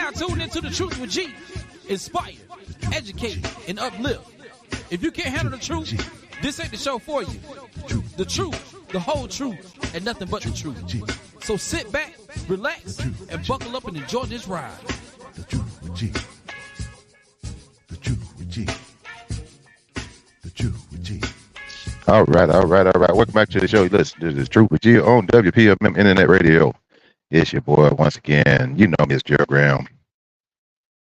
now tuned into The Truth with G. Inspire, educate, and uplift. If you can't handle the truth, this ain't the show for you. The truth, the whole truth, and nothing but the truth. So sit back, relax, and buckle up and enjoy this ride. The Truth with G. The Truth with G. The Truth with G. All right. Welcome back to the show. Listen to The Truth with G on WPMM Internet Radio. It's your boy once again. You know me as Gerald Graham.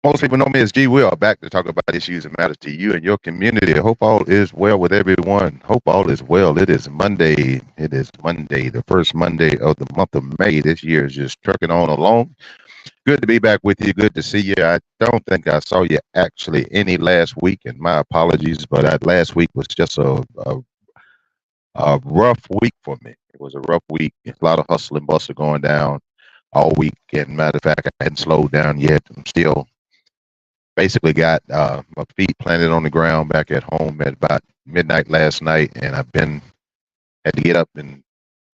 Most people know me as G. We are back to talk about issues that matter to you and your community. I hope all is well with everyone. Hope all is well. It is Monday. The first Monday of the month of May. This year is just trucking on along. Good to be back with you. Good to see you. I don't think I saw you actually any last week, and my apologies, but last week was just a rough week for me. It was a rough week. A lot of hustle and bustle going down all week. And matter of fact, I hadn't slowed down yet. I'm still basically got my feet planted on the ground back at home at about midnight last night, and had to get up and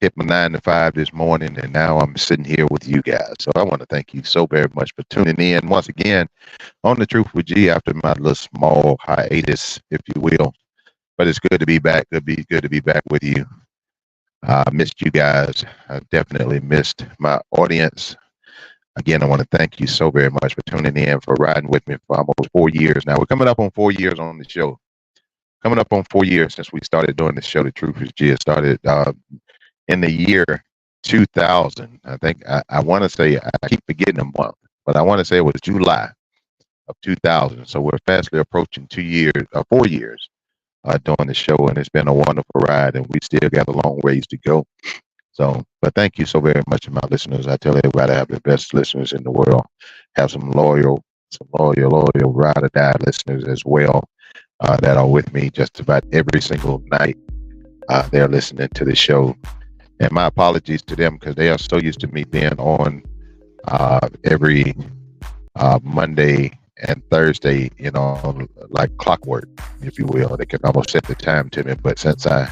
hit my 9 to 5 this morning, and now I'm sitting here with you guys. So I want to thank you so very much for tuning in once again on The Truth with G after my little small hiatus, if you will. But it's good to be back. Good to be back with you. I missed you guys. I definitely missed my audience. Again, I want to thank you so very much for tuning in, for riding with me for almost 4 years now. We're coming up on 4 years on the show. Coming up on 4 years since we started doing the show, The Truth with G. It started in the year 2000. I think I want to say, I keep forgetting a month, but I want to say it was July of 2000. So we're fastly approaching 4 years doing the show, and it's been a wonderful ride, and we still got a long ways to go. So, but thank you so very much to my listeners. I tell everybody I have the best listeners in the world. Have some loyal ride or die listeners as well that are with me just about every single night. They're listening to the show. And my apologies to them because they are so used to me being on every Monday and Thursday, like clockwork, if you will. They can almost set the time to me. But since I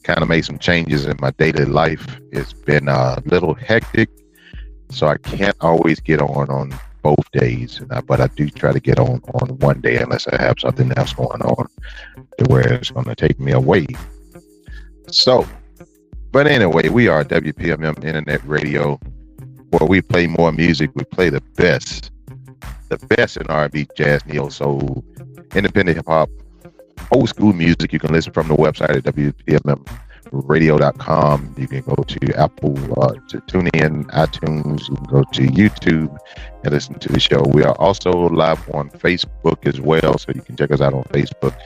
kind of made some changes in my daily life, it's been a little hectic. So I can't always get on both days. But I do try to get on one day unless I have something else going on to where it's going to take me away. So, but anyway, we are WPMM Internet Radio, where we play more music. We play the best in R&B, jazz, neo-soul, independent hip-hop, old school music. You can listen from the website at WPMMradio.com. You can go to Apple, to TuneIn, iTunes. You can go to YouTube and listen to the show. We are also live on Facebook as well, so you can check us out on Facebook.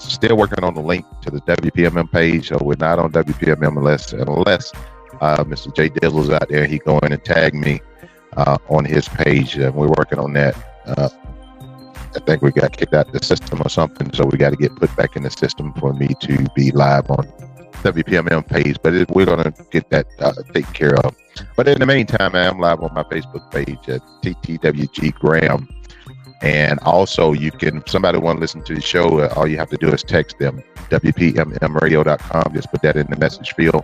Still working on the link to the WPMM page, so we're not on WPMM unless Mr. J Dizzle's out there. He go in and tag me on his page. We're working on that. I think we got kicked out of the system or something, so we got to get put back in the system for me to be live on WPMM page. But we're going to get that taken care of. But in the meantime, I am live on my Facebook page at TTWG Graham. And also, if somebody want to listen to the show, all you have to do is text them, WPMMradio.com. Just put that in the message field.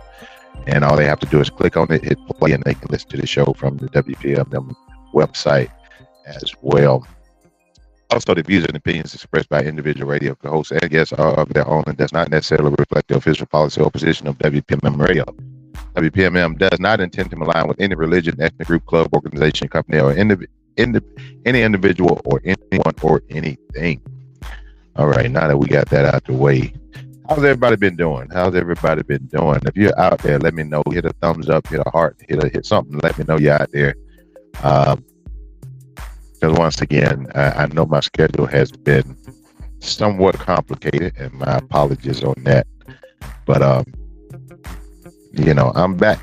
And all they have to do is click on it, hit play, and they can listen to the show from the WPMM website as well. Also, the views and opinions expressed by individual radio hosts and guests are of their own and does not necessarily reflect the official policy or position of WPMM Radio. WPMM does not intend to align with any religion, ethnic group, club, organization, company, or any individual or anyone or anything. All right, now that we got that out the way, how's everybody been doing? If you're out there, let me know. Hit a thumbs up, hit a heart, hit something. Let me know you're out there. Because once again, I know my schedule has been somewhat complicated, and my apologies on that. But I'm back.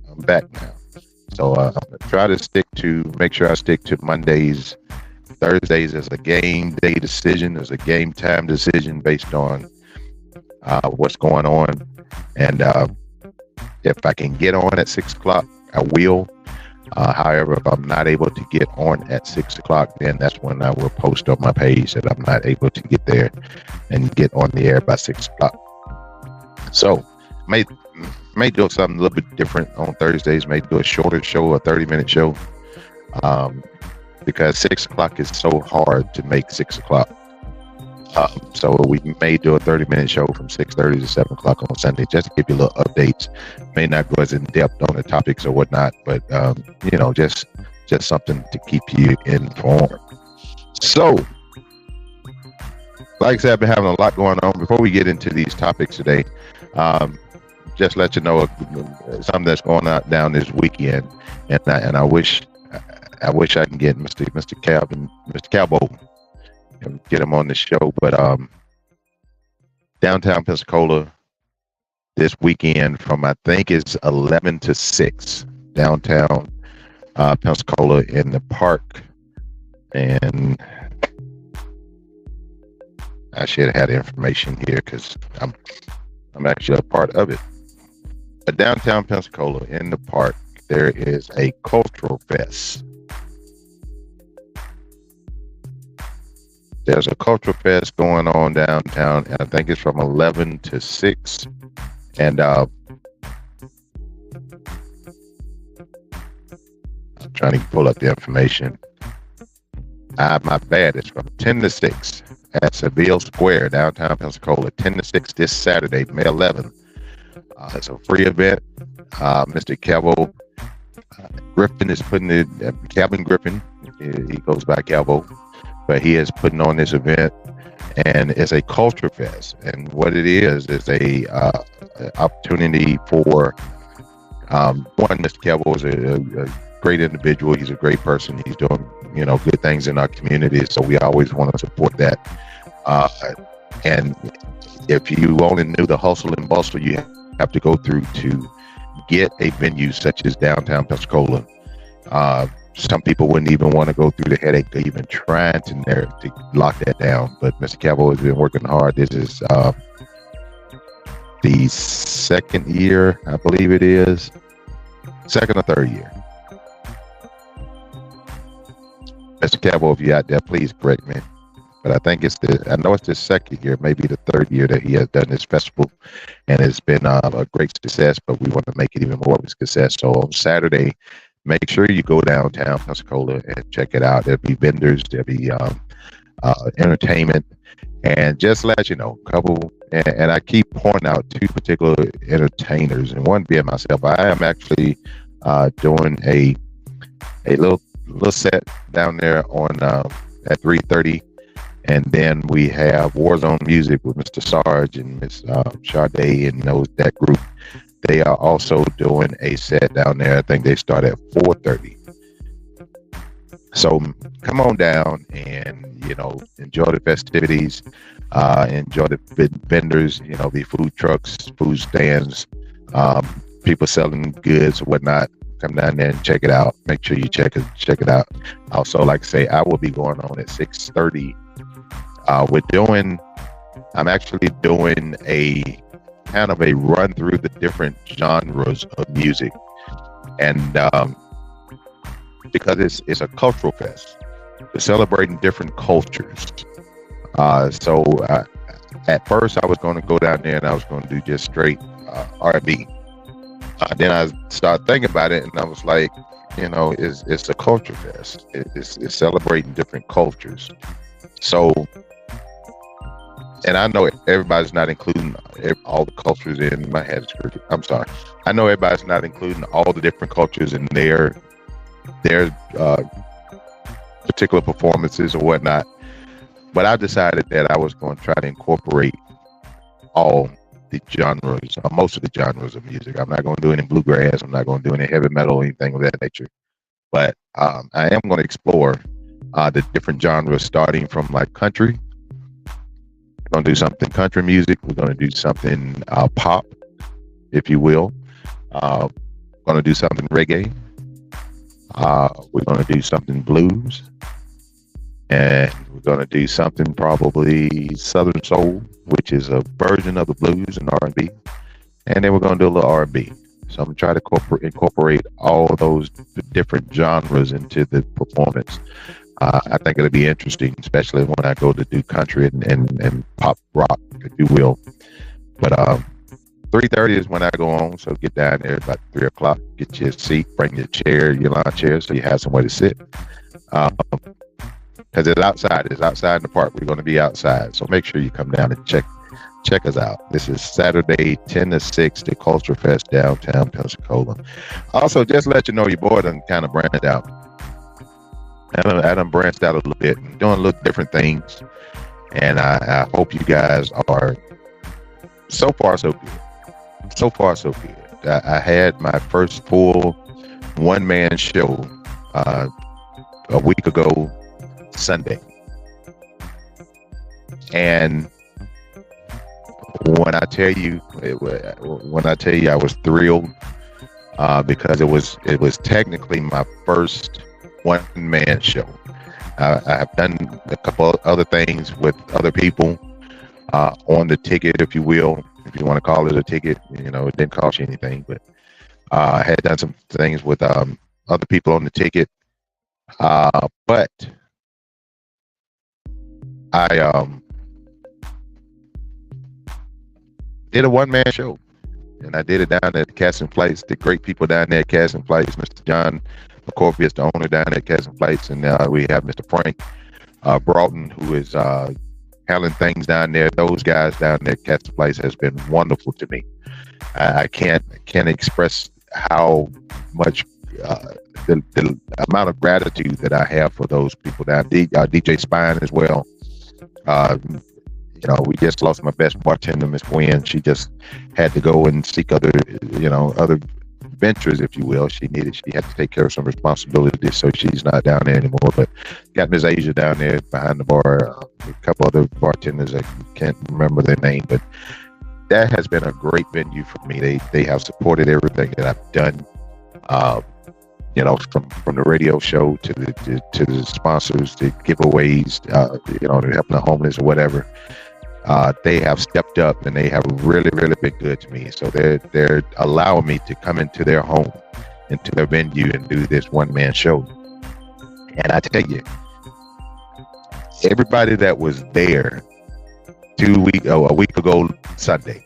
I'm back now. So I'm gonna try to make sure I stick to Mondays, Thursdays as a game day decision, as a game time decision based on what's going on. And if I can get on at 6 o'clock, I will. However, if I'm not able to get on at 6 o'clock, then that's when I will post on my page that I'm not able to get there and get on the air by 6 o'clock. So may do something a little bit different on Thursdays, may do a shorter show, a 30-minute show. because 6 o'clock is so hard to make 6 o'clock. So we may do a 30-minute show from 6:30 to 7 o'clock on Sunday, just to give you little updates. May not go as in depth on the topics or whatnot, but just something to keep you informed. So, like I said, I've been having a lot going on. Before we get into these topics today, just let you know something that's going on down this weekend, and I wish I can get Mr. Cowboy and get him on the show. But downtown Pensacola this weekend from I think it's 11 to 6 downtown Pensacola in the park, and I should have had the information here because I'm actually a part of it. But downtown Pensacola in the park, there is a cultural fest. There's a cultural fest going on downtown, and I think it's from 11 to 6. And I'm trying to pull up the information. My bad. It's from 10 to 6 at Seville Square, downtown Pensacola. 10 to 6 this Saturday, May 11th. It's a free event. Mr. Calvo Griffin is putting it. Calvin Griffin, he goes by Calvo, but he is putting on this event, and it's a culture fest. And what it is a opportunity for one. Mr. Calvo is a great individual. He's a great person. He's doing good things in our community, so we always want to support that. And if you only knew the hustle and bustle you have to go through to get a venue such as downtown Pensacola, some people wouldn't even want to go through the headache of even trying to lock that down. But Mr. Cowboy has been working hard. This is the second year, I believe it is, second or third year. Mr. Cowboy, if you're out there, please correct me. But I know it's the second year, maybe the third year that he has done this festival, and it's been a great success. But we want to make it even more of a success. So on Saturday, make sure you go downtown Pensacola and check it out. There'll be vendors, there'll be entertainment, and just let you know, and I keep pointing out two particular entertainers, and one being myself. I am actually doing a little set down there on at 3:30, and then we have Warzone Music with Mr. Sarge and Miss Sade and that group. They are also doing a set down there. I think they start at 4:30. So come on down and enjoy the festivities, enjoy the vendors, the food trucks, food stands, people selling goods or whatnot. Come down there and check it out. Make sure you check it out. Also, like I say, I will be going on at 6:30. I'm actually doing a kind of a run through the different genres of music, and because it's a cultural fest, we're celebrating different cultures. So at first I was going to go down there and I was going to do just straight R&B. Then I started thinking about it, and I was like, it's a culture fest. It's celebrating different cultures. So, and I know everybody's not including all the cultures in my head. I'm sorry. I know everybody's not including all the different cultures in their particular performances or whatnot. But I decided that I was going to try to incorporate all the genres, or most of the genres of music. I'm not going to do any bluegrass. I'm not going to do any heavy metal or anything of that nature. But I am going to explore the different genres, starting from like country. We're going to do something country music. We're going to do something pop, if you will. We're going to do something reggae. We're going to do something blues. And we're going to do something probably Southern Soul, which is a version of the blues and R&B. And then we're going to do a little R&B. So I'm going to try to incorporate all of those different genres into the performance. I think it'll be interesting, especially when I go to do country and pop rock, if you will. But 3:30 is when I go on, so get down there about 3 o'clock. Get your seat, bring your chair, your lawn chair, so you have somewhere to sit. because it's outside. It's outside in the park. We're going to be outside, so make sure you come down and check us out. This is Saturday, 10 to 6, the Culture Fest downtown Pensacola. Also, just let you know, your boy done kind of branched out. I done branched out a little bit and doing a little different things. And I hope you guys are so far so good. So far so good. I had my first full one-man show a week ago Sunday. And when I tell you I was thrilled because it was technically my first one-man show. I have done a couple other things with other people on the ticket, if you will, if you want to call it a ticket. You know, it didn't cost you anything, but I had done some things with other people on the ticket. But I did a one-man show, and I did it down at Casting Flights. The great people down there at Casting Flights, Mr. John McCorvey is the owner down at Casting Flights, and we have Mr. Frank Broughton, who is handling things down there. Those guys down there at Casting Flights has been wonderful to me. I can't express how much the amount of gratitude that I have for those people down. DJ Spine as well. You know, we just lost my best bartender, Miss Gwen. She just had to go and seek other ventures, if you will. She had to take care of some responsibilities, so she's not down there anymore. But got Miss Asia down there behind the bar, a couple other bartenders, I can't remember their name, but that has been a great venue for me. They have supported everything that I've done. You know, from the radio show to the sponsors, the giveaways, you know, to helping the homeless or whatever. They have stepped up, and they have really, really been good to me. So they're allowing me to come into their home, into their venue, and do this one-man show. And I tell you, everybody that was there a week ago Sunday,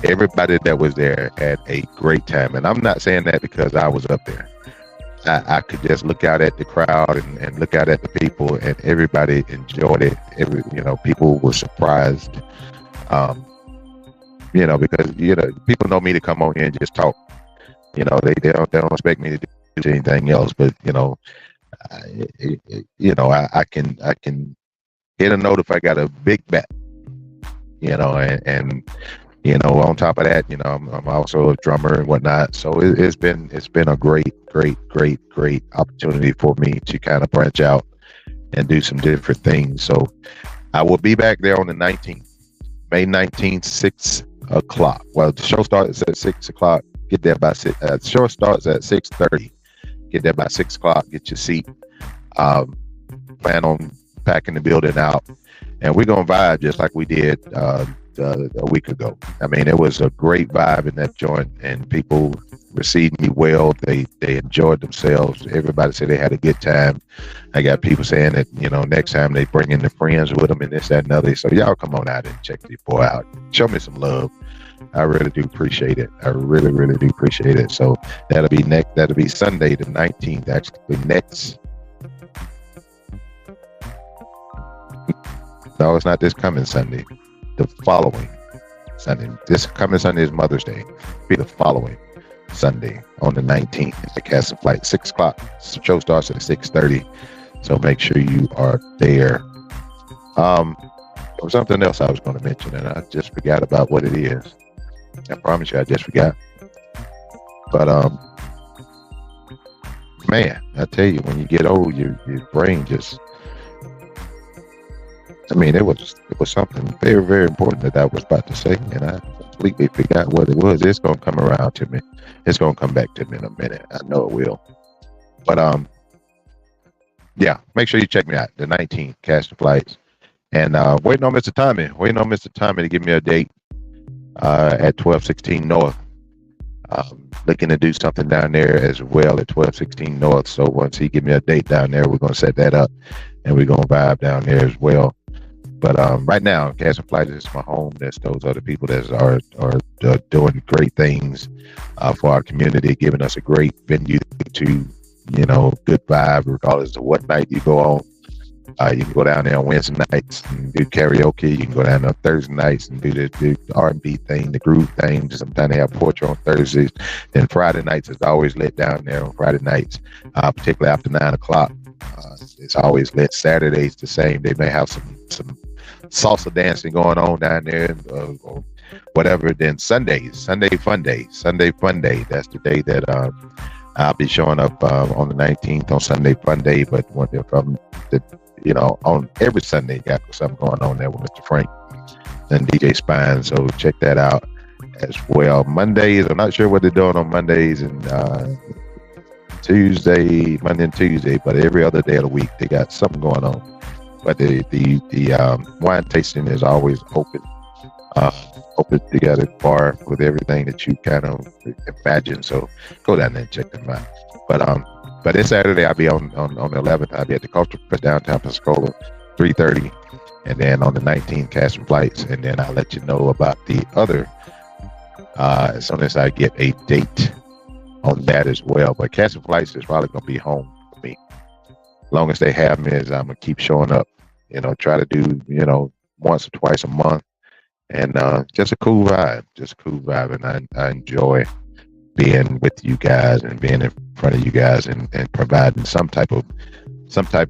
everybody that was there had a great time. And I'm not saying that because I was up there. I could just look out at the crowd and look out at the people, and everybody enjoyed it. People were surprised, because, people know me to come on here and just talk. They don't expect me to do anything else, but, I can hit a note if I got a big bet, and on top of that, I'm also a drummer and whatnot. So it's been a great opportunity for me to kind of branch out and do some different things. So I will be back there on the 19th, May 19th, 6 o'clock. Well, the show starts at 6 o'clock. Get there by 6. The show starts at 6:30. Get there by 6 o'clock. Get your seat. Plan on packing the building out, and we're gonna vibe just like we did a week ago. I mean, it was a great vibe in that joint, and people received me well. They enjoyed themselves. Everybody said they had a good time. I got people saying that, next time they bring in their friends with them and this, that, and other. So y'all come on out and check the boy out. Show me some love. I really do appreciate it. I really, really do appreciate it. So that'll be Sunday the 19th, actually next. No, it's not this coming Sunday. The following Sunday. This coming Sunday is Mother's Day. Be the following Sunday on the 19th at Castle Flight, 6 o'clock. The show starts at 6:30. So make sure you are there. There was something else I was going to mention, and I just forgot about what it is. I promise you, I just forgot. But man, I tell you, when you get old, your brain just. I mean, it was something very, very important that I was about to say, and I completely forgot what it was. It's gonna come around to me. It's gonna come back to me in a minute. I know it will. But yeah, make sure you check me out. The 19th, Casting Flights, and waiting on Mr. Tommy to give me a date at 1216 North. Looking to do something down there as well at 1216 North. So once he give me a date down there, we're gonna set that up, and we're gonna vibe down there as well. But right now, Casting Flight is my home. There's those other people that are doing great things for our community, giving us a great venue to good vibe regardless of what night you go on. You can go down there on Wednesday nights and do karaoke. You can go down there on Thursday nights and do the R&B thing, the groove thing. Sometimes they have poetry on Thursdays. Then Friday nights is always lit down there on Friday nights, particularly after 9 o'clock. It's always lit. Saturdays the same. They may have some salsa dancing going on down there or whatever. Then Sunday fun day. That's the day that I'll be showing up on the 19th on Sunday fun day. But on every Sunday, got something going on there with Mr. Frank and DJ Spine. So check that out as well. Mondays, I'm not sure what they're doing on Mondays and Monday and Tuesday, but every other day of the week they got something going on. But the wine tasting is always open. Open together bar with everything that you kind of imagine. So go down there and check them out. But this Saturday I'll be on the 11th. I'll be at the Cultural Fest downtown Pensacola, 3:30, and then on the 19th, casting flights, and then I'll let you know about the other as soon as I get a date on that as well. But casting flights is probably gonna be home for me. As long as they have me, I'm gonna keep showing up. Try to do once or twice a month, and just a cool vibe, and I enjoy being with you guys and being in front of you guys and providing some type of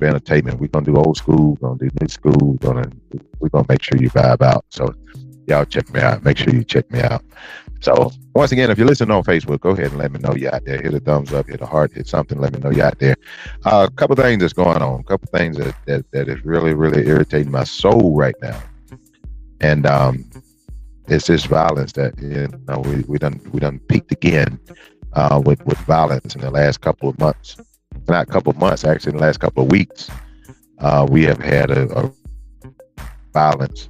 entertainment. We're gonna do old school, we're gonna do new school, we're gonna make sure you vibe out. So y'all check me out. Make sure you check me out. So once again, if you're listening on Facebook, go ahead and let me know you're out there. Hit a thumbs up, hit a heart, hit something, let me know you're out there. A couple things that's going on, a couple things that is really, really irritating my soul right now. And it's this violence that we done peaked again with violence in the last couple of months. Not couple of months, actually, in the last couple of weeks, we have had a violence.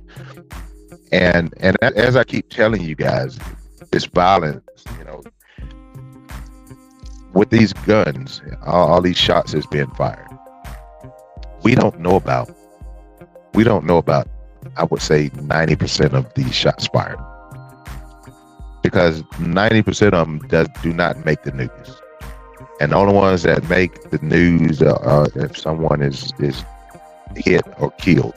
And as I keep telling you guys, this violence, with these guns, all these shots that's being fired, we don't know about, I would say 90% of these shots fired, because 90% of them do not make the news. And the only ones that make the news are if someone is hit or killed.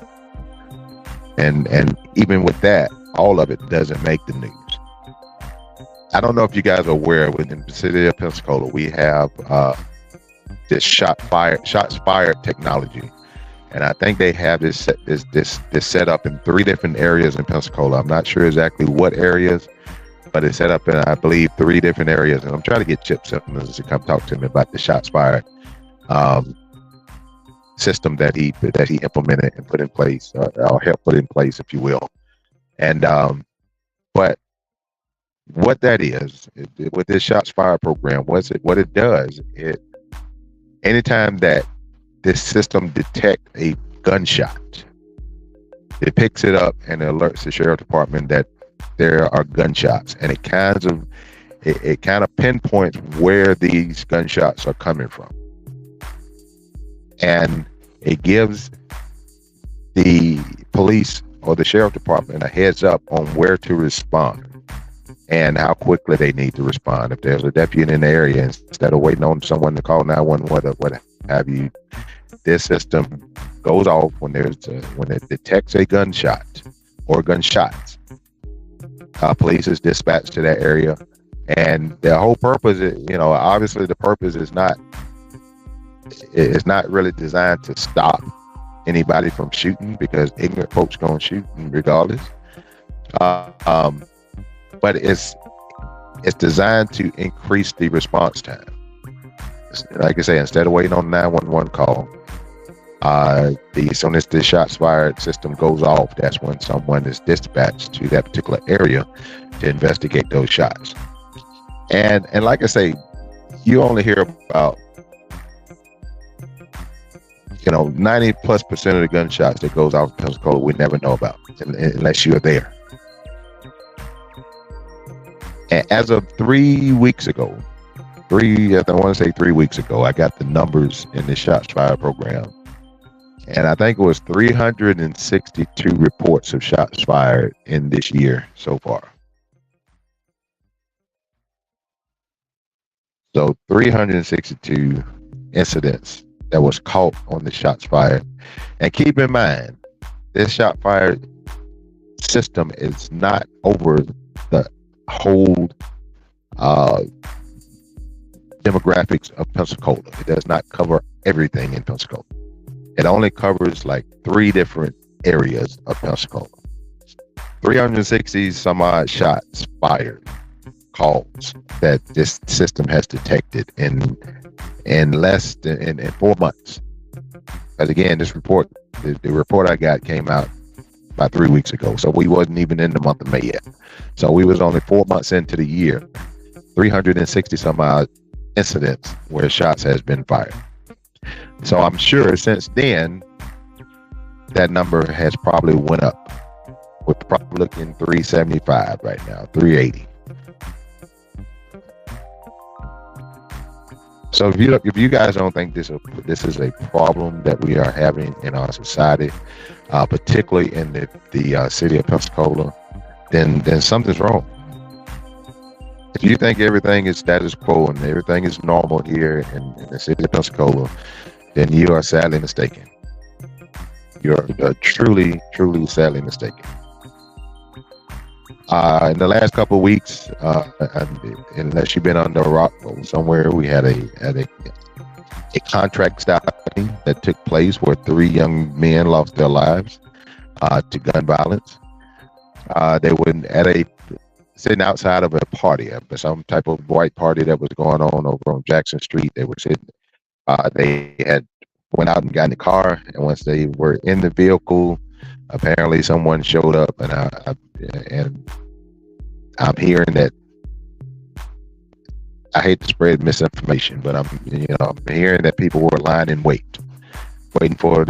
And even with that, all of it doesn't make the news. I don't know if you guys are aware, within the city of Pensacola, we have this shots fired technology. And I think they have this set up in 3 different areas in Pensacola. I'm not sure exactly what areas, but it's set up in, I believe, 3 different areas. And I'm trying to get Chip Simmons to come talk to me about the shots fired system that he implemented and put in place, or helped put in place, if you will. And but what that is with this shots fired program, what it does, anytime that this system detects a gunshot, it picks it up and alerts the sheriff department that there are gunshots, and it kind of pinpoints where these gunshots are coming from, and it gives the police or the sheriff department a heads up on where to respond and how quickly they need to respond. If there's a deputy in the area, instead of waiting on someone to call 911, what have you, this system goes off when it detects a gunshot or gunshots. Police is dispatched to that area, and the whole purpose is, obviously the purpose is not really designed to stop anybody from shooting, because ignorant folks gonna shoot regardless. But it's designed to increase the response time. Like I say, instead of waiting on 911 call, as soon as the shots fired system goes off, that's when someone is dispatched to that particular area to investigate those shots. And like I say, you only hear about 90+% of the gunshots that goes off in Pensacola we never know about unless you're there. And as of 3 weeks ago, I want to say 3 weeks ago, I got the numbers in the shots fired program. And I think it was 362 reports of shots fired in this year so far. So 362 incidents that was caught on the shots fired. And keep in mind, this shot fired system is not over the whole demographics of Pensacola. It does not cover everything in Pensacola. It only covers like 3 different areas of Pensacola. 360 some odd shots fired, calls that this system has detected in less than in 4 months. But again, this report, the report I got came out about 3 weeks ago, so we wasn't even in the month of May yet. So we was only 4 months into the year. 360 some odd incidents where shots has been fired. So I'm sure since then that number has probably went up. We're probably looking 375 right now, 380. So if you guys don't think this is a problem that we are having in our society, particularly in the city of Pensacola, then something's wrong. If you think everything is status quo and everything is normal here in the city of Pensacola, then you are sadly mistaken. You're truly sadly mistaken. In the last couple of weeks, unless you've been under a rock somewhere, we had a contract stopping that took place where 3 young men lost their lives to gun violence. They were sitting outside of a party, some type of white party that was going on over on Jackson Street. They were sitting. They had went out and got in the car, and once they were in the vehicle, apparently someone showed up, and I'm hearing that. I hate to spread misinformation, but I'm hearing that people were lying in waiting for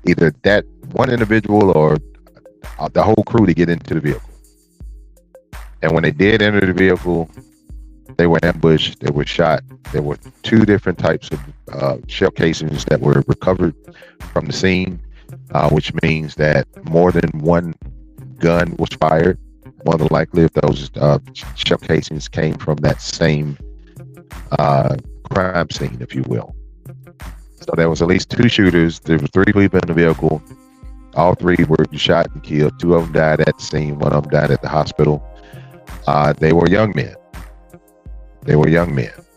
either that one individual or the whole crew to get into the vehicle. And when they did enter the vehicle, they were ambushed. They were shot. There were 2 different types of shell casings that were recovered from the scene, which means that more than one gun was fired. More than likely, if those shell casings came from that same crime scene, if you will. So there was at least 2 shooters. There were 3 people in the vehicle. All 3 were shot and killed. 2 of them died at the scene. 1 of them died at the hospital. They were young men.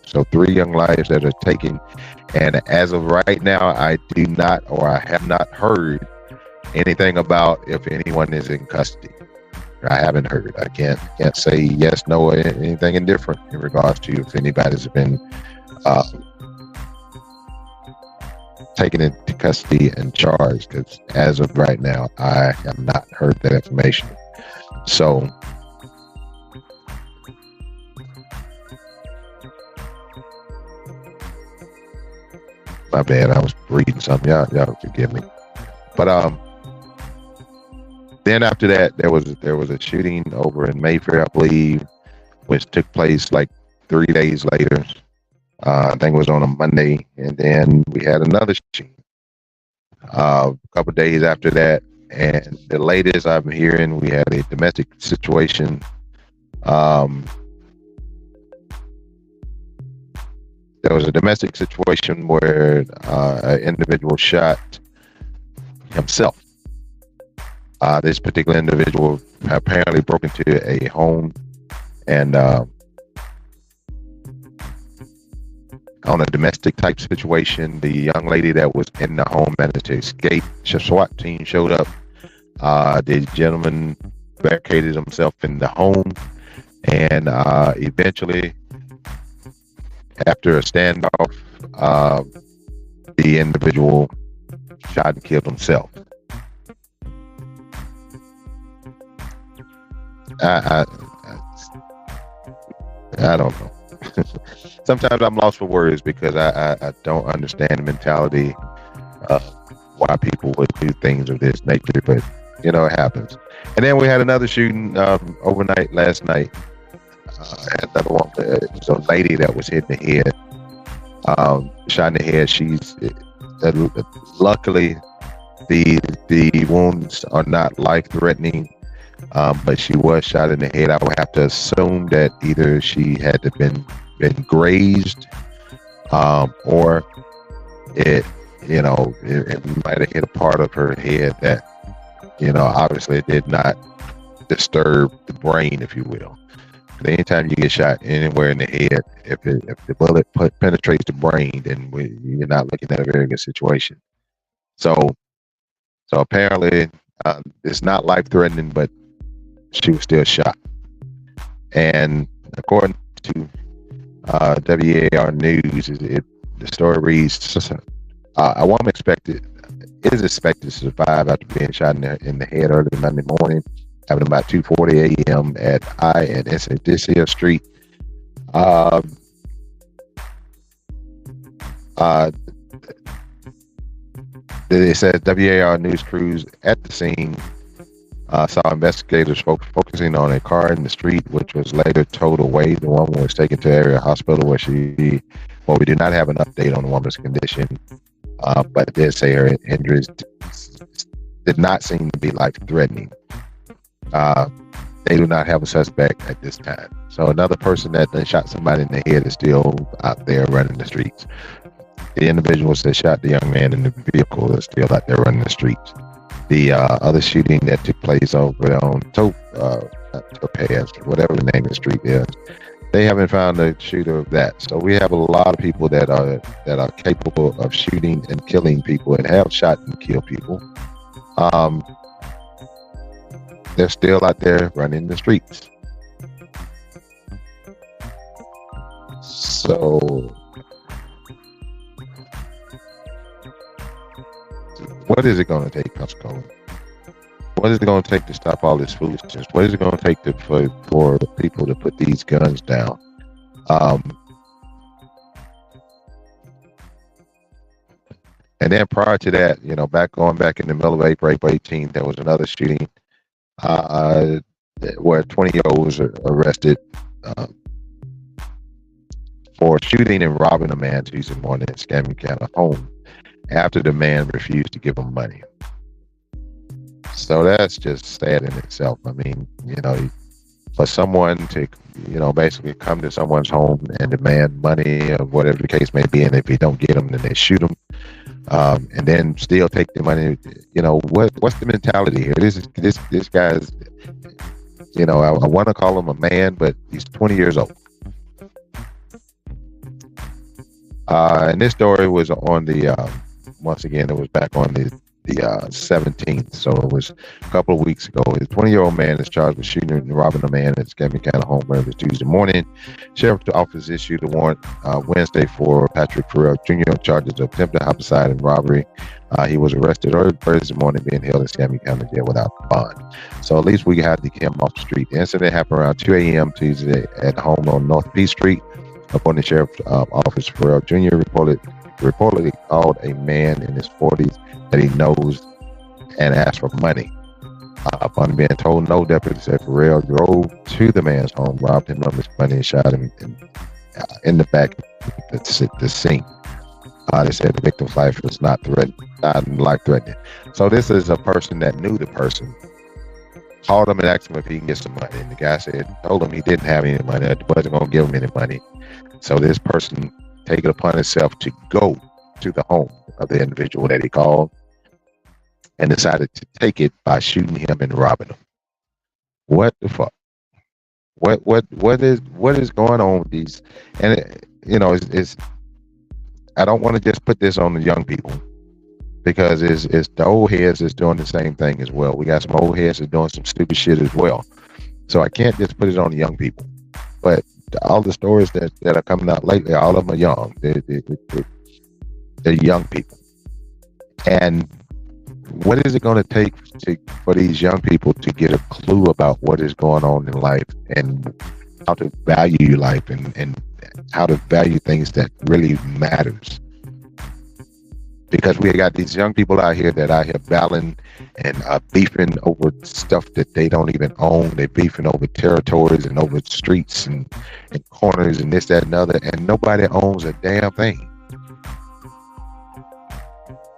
So 3 young lives that are taken. And as of right now, I have not heard anything about if anyone is in custody. I haven't heard. I can't say yes, no, or anything indifferent in regards to if anybody's been taken into custody and charged. Because as of right now, I have not heard that information. So. My bad. I was reading something. Y'all forgive me. But then after that, there was a shooting over in Mayfair, I believe, which took place like 3 days later. I think it was on a Monday, and then we had another shooting a couple of days after that. And the latest I'm hearing, we had a domestic situation. There was a domestic situation where an individual shot himself. This particular individual apparently broke into a home and on a domestic type situation, the young lady that was in the home managed to escape. The SWAT team showed up. The gentleman barricaded himself in the home, and eventually, after a standoff, the individual shot and killed himself. I don't know. Sometimes I'm lost for words because I don't understand the mentality of why people would do things of this nature, but it happens. And then we had another shooting overnight last night. Another one, it was a lady that was hit in the head, shot in the head. She's luckily the wounds are not life-threatening, but she was shot in the head. I would have to assume that either she had to been grazed or it, it might have hit a part of her head that, obviously it did not disturb the brain, if you will. But anytime you get shot anywhere in the head, if the bullet penetrates the brain, then you're not looking at a very good situation. So apparently, it's not life-threatening, but she was still shot. And according to WAR News, the story reads: a woman is expected to survive after being shot in the head early Monday morning, happened about 2:40 a.m. at I and Insidicia Street. It says WAR News crews at the scene saw investigators focusing on a car in the street, which was later towed away. The woman was taken to area hospital where we do not have an update on the woman's condition, but it did say her injuries did not seem to be life-threatening. They do not have a suspect at this time. So another person that shot somebody in the head is still out there running the streets. The individuals that shot the young man in the vehicle are still out there running the streets. The other shooting that took place over on Topaz, whatever the name of the street is, they haven't found the shooter of that. So we have a lot of people that are capable of shooting and killing people and have shot and killed people. They're still out there running the streets. So what is it going to take, Pensacola? What is it going to take to stop all this foolishness? What is it going to take for people to put these guns down? And then prior to that, going back in the middle of April 18th, there was another shooting where 20-year-olds were arrested for shooting and robbing a man Tuesday morning at Scamming home after the man refused to give him money. So that's just sad in itself. I mean, for someone to, basically come to someone's home and demand money or whatever the case may be, and if you don't get them, then they shoot them, and then still take the money. What's the mentality here? This guy's, I want to call him a man, but he's 20 years old. And this story was on once again, it was back on the 17th, so it was a couple of weeks ago. A 20-year-old man is charged with shooting and robbing a man at Scamming home early Tuesday morning. Sheriff's office issued a warrant Wednesday for Patrick Farrell Jr. on charges of attempted homicide and robbery. He was arrested early Thursday morning, being held in Scamming County jail without bond. So at least we had to get him off the street. The incident happened around 2 a.m. Tuesday at home on North P Street. According to Sheriff's office, Farrell Jr. reportedly called a man in his 40s that he knows and asked for money. Upon being told no, deputies said Farrell drove to the man's home, robbed him of his money, and shot him in the back of the scene. They said the victim's life was not life-threatening. So this is a person that knew the person, called him and asked him if he can get some money. And the guy told him he didn't have any money, wasn't going to give him any money. So this person take it upon himself to go to the home of the individual that he called and decided to take it by shooting him and robbing him. What the fuck? What is going on with these? And it's I don't want to just put this on the young people, because it's the old heads is doing the same thing as well. We got some old heads that's doing some stupid shit as well. So I can't just put it on the young people. But all the stories that are coming out lately, all of them are young. They're young people. And what is it going to take for these young people to get a clue about what is going on in life and how to value life and how to value things that really matters? Because we got these young people out here battling and beefing over stuff that they don't even own. They're beefing over territories and over streets and corners and this, that, and other, and nobody owns a damn thing.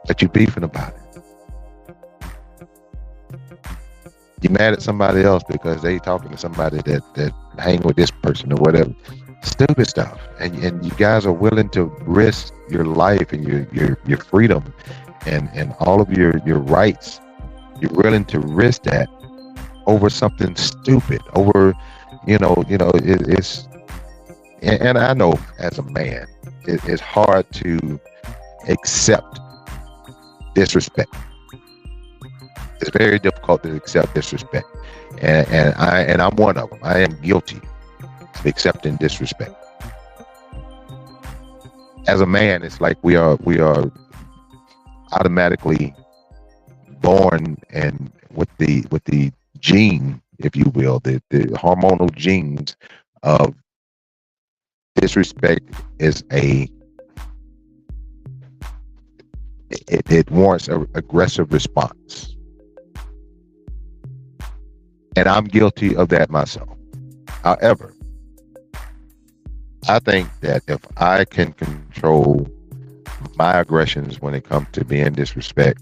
But you're beefing about it. You're mad at somebody else because they talking to somebody that hang with this person or whatever. Stupid stuff, and you guys are willing to risk your life and your freedom and all of your rights. You're willing to risk that over something stupid, over it's and I know as a man it's hard to accept disrespect. It's very difficult to accept disrespect, and I'm one of them. I am guilty of accepting disrespect. As a man, it's like we are automatically born and with the gene, if you will, the hormonal genes of disrespect is it warrants an aggressive response. And I'm guilty of that myself. However, I think that if I can control my aggressions when it comes to being disrespect,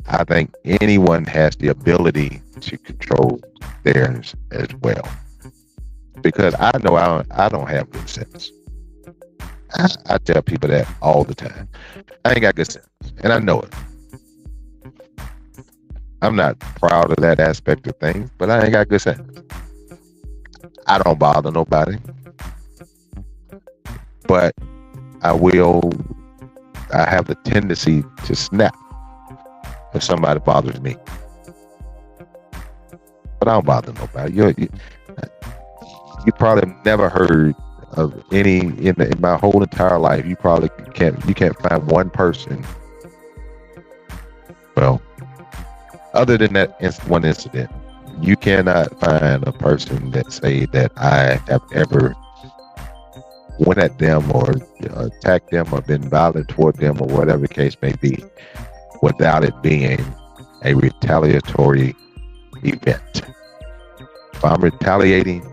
I think anyone has the ability to control theirs as well. Because I know I don't have good sense. I tell people that all the time. I ain't got good sense, and I know it. I'm not proud of that aspect of things, but I ain't got good sense. I don't bother nobody, but I have the tendency to snap if somebody bothers me. But I don't bother nobody. You probably have never heard of any in my whole entire life. You probably can't find one person. Well, other than that one incident, you cannot find a person that say that I have ever went at them or attacked them or been violent toward them or whatever the case may be, without it being a retaliatory event. If I'm retaliating,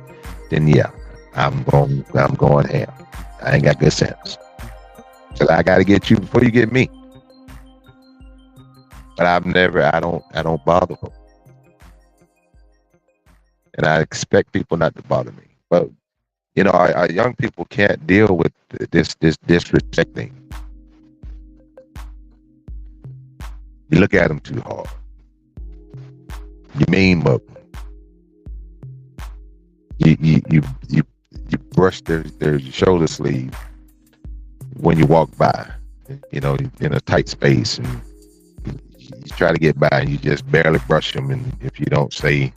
then yeah, I'm going ham. I ain't got good sense. So I got to get you before you get me. But I don't bother them. And I expect people not to bother me. But our young people can't deal with this disrespecting. You look at them too hard. You mean them. You brush their shoulder sleeve when you walk by, in a tight space, and you try to get by and you just barely brush them, and if you don't say,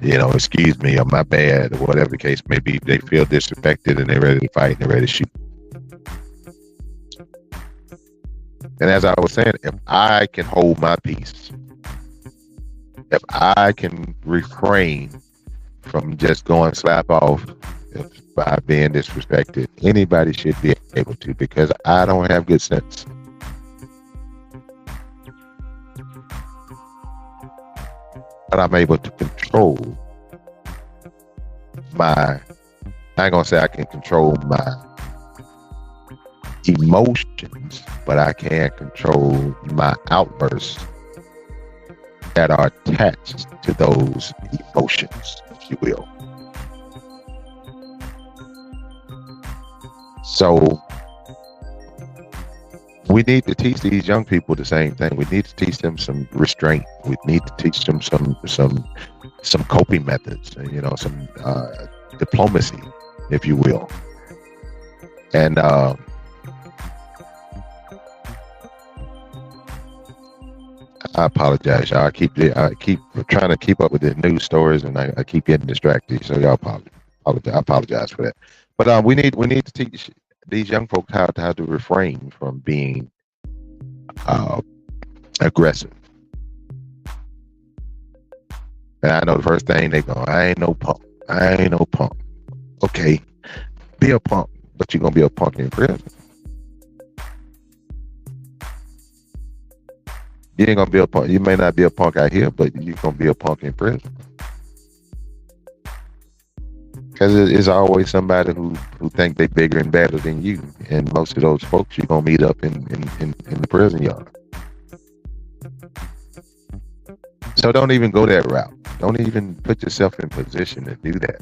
excuse me or my bad or whatever the case may be, they feel disrespected and they're ready to fight and they're ready to shoot. And as I was saying, if I can hold my peace, if I can refrain from just going slap off by being disrespected, anybody should be able to, because I don't have good sense. But I'm able to control I ain't gonna say I can control my emotions, but I can control my outbursts that are attached to those emotions, if you will. So we need to teach these young people the same thing. We need to teach them some restraint. We need to teach them some coping methods, some diplomacy, if you will. And I apologize, y'all. I keep trying to keep up with the news stories, and I keep getting distracted. So y'all apologize for that. But we need to teach these young folks how to refrain from being aggressive. And I know the first thing they go, I ain't no punk. Okay, be a punk, but you're gonna be a punk in prison. You ain't gonna be a punk. You may not be a punk out here, but you're gonna be a punk in prison. Because it's always somebody who think they bigger and better than you, and most of those folks you're gonna meet up in the prison yard. So don't even go that route. Don't even put yourself in position to do that.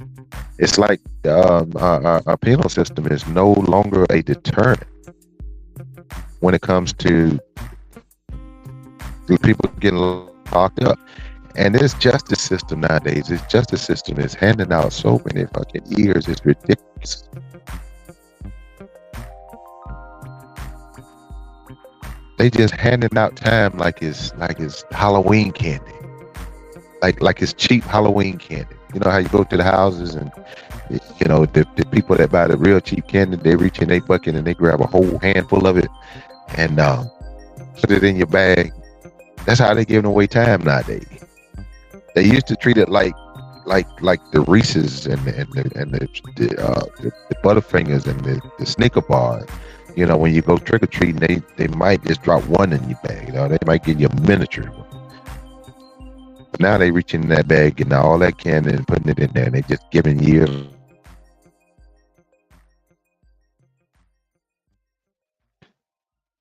It's like our penal system is no longer a deterrent when it comes to people getting locked up. And this justice system nowadays, this justice system is handing out so many fucking years. It's ridiculous. They just handing out time like it's Halloween candy. Like it's cheap Halloween candy. You know how you go to the houses and you know the people that buy the real cheap candy, they reach in their bucket and they grab a whole handful of it and put it in your bag. That's how they giving away time nowadays. They used to treat it like the Reese's and the Butterfingers and the Snicker bars. You know, when you go trick or treating, they might just drop one in your bag. You know, they might give you a miniature one. But now they reaching in that bag, getting all that candy and putting it in there, and they just giving years.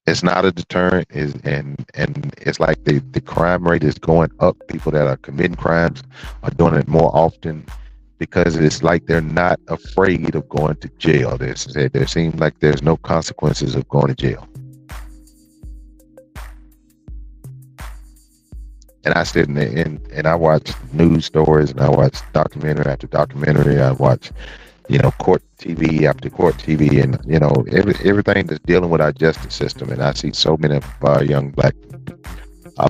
It's not a deterrent, and it's like the crime rate is going up. People that are committing crimes are doing it more often because it's like they're not afraid of going to jail. There seems like there's no consequences of going to jail. And I sit and I watch news stories and I watch documentary after documentary. I watch, you know, court TV after court TV, and you know everything that's dealing with our justice system. And I see so many of our young black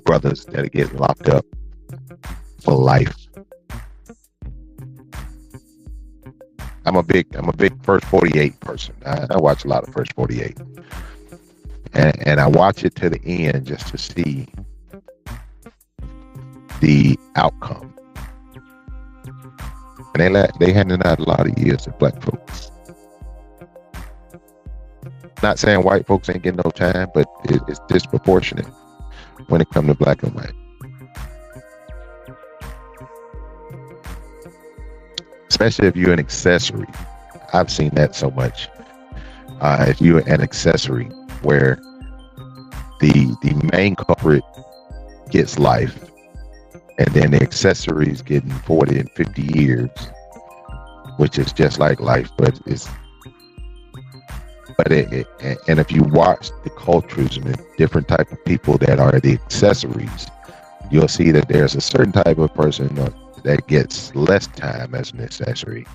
brothers that are getting locked up for life. I'm a big First 48 person. I watch a lot of First 48, and I watch it to the end just to see the outcome. And they handing out a lot of years to black folks. Not saying white folks ain't getting no time, but it's disproportionate when it comes to black and white. Especially if you're an accessory. I've seen that so much. If you're an accessory where the main culprit gets life, and then the accessories getting 40 and 50 years, which is just like life, and if you watch the cultures and the different type of people that are the accessories, you'll see that there's a certain type of person that gets less time as an accessory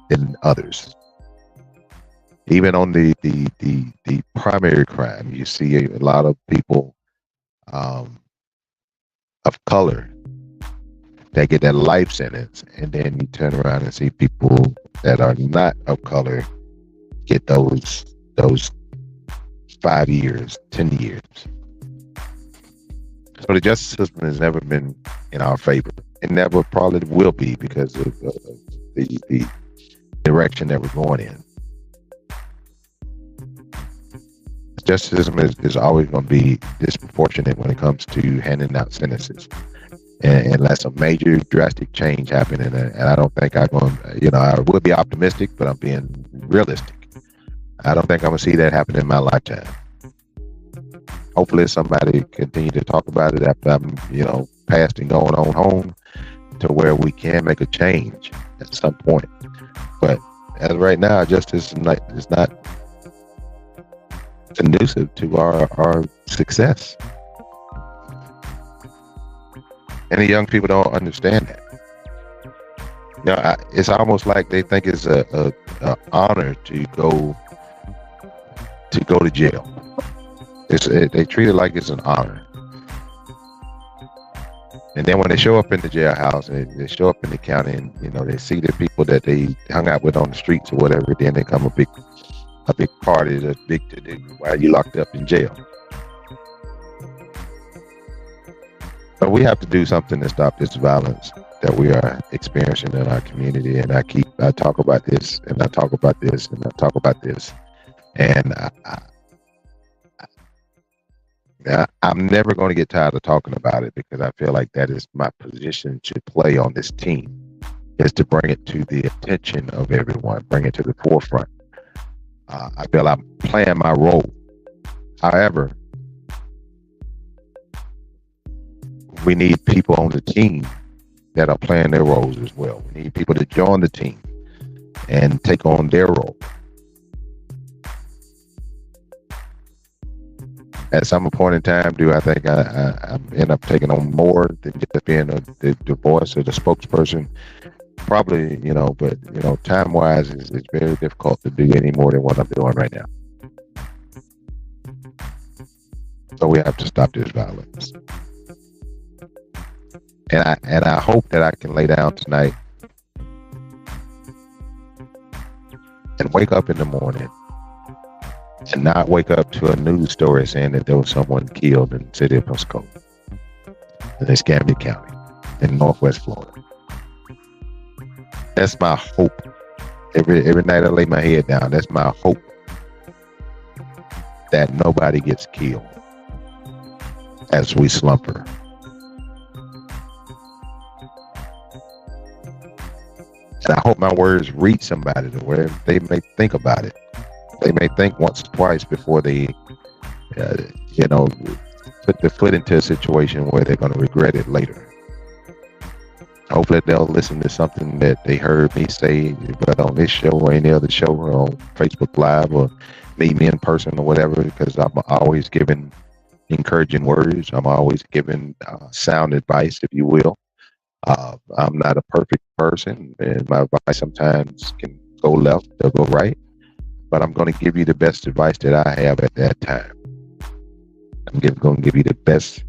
than others. Even on the primary crime, you see a lot of people of color that get that life sentence, and then you turn around and see people that are not of color get those 5 years, 10 years. So the justice system has never been in our favor. It never probably will be because of the direction that we're going in. The justice system is always going to be disproportionate when it comes to handing out sentences. And unless a major drastic change happen, and I don't think I'm going to, you know, I would be optimistic, but I'm being realistic. I don't think I'm going to see that happen in my lifetime. Hopefully somebody continue to talk about it after I'm, you know, passed and going on home to where we can make a change at some point. But as of right now, justice is not conducive to our success. And the young people don't understand that. You know, it's almost like they think it's a honor to go to jail. They treat it like it's an honor. And then when they show up in the jailhouse and they show up in the county, and you know they see the people that they hung out with on the streets or whatever, then they come a big party, a big to do while you locked up in jail. But we have to do something to stop this violence that we are experiencing in our community. And I talk about this, and I talk about this, and I talk about this, and I'm never going to get tired of talking about it, because I feel like that is my position to play on this team, is to bring it to the attention of everyone, bring it to the forefront. I feel I'm playing my role. However, we need people on the team that are playing their roles as well. We need people to join the team and take on their role. At some point in time, do I think I end up taking on more than just being the voice or the spokesperson? Probably, but time-wise, it's very difficult to do any more than what I'm doing right now. So we have to stop this violence. And I hope that I can lay down tonight and wake up in the morning and not wake up to a news story saying that there was someone killed in the city of Pensacola, in Escambia County, in Northwest Florida. That's my hope. Every night I lay my head down, that's my hope, that nobody gets killed as we slumber. And I hope my words reach somebody to where they may think about it. They may think once or twice before they, put their foot into a situation where they're going to regret it later. Hopefully they'll listen to something that they heard me say, whether on this show or any other show or on Facebook Live or meet me in person or whatever, because I'm always giving encouraging words. I'm always giving sound advice, if you will. I'm not a perfect person, and my advice sometimes can go left or go right, but I'm going to give you the best advice that I have at that time. I'm going to give you the best,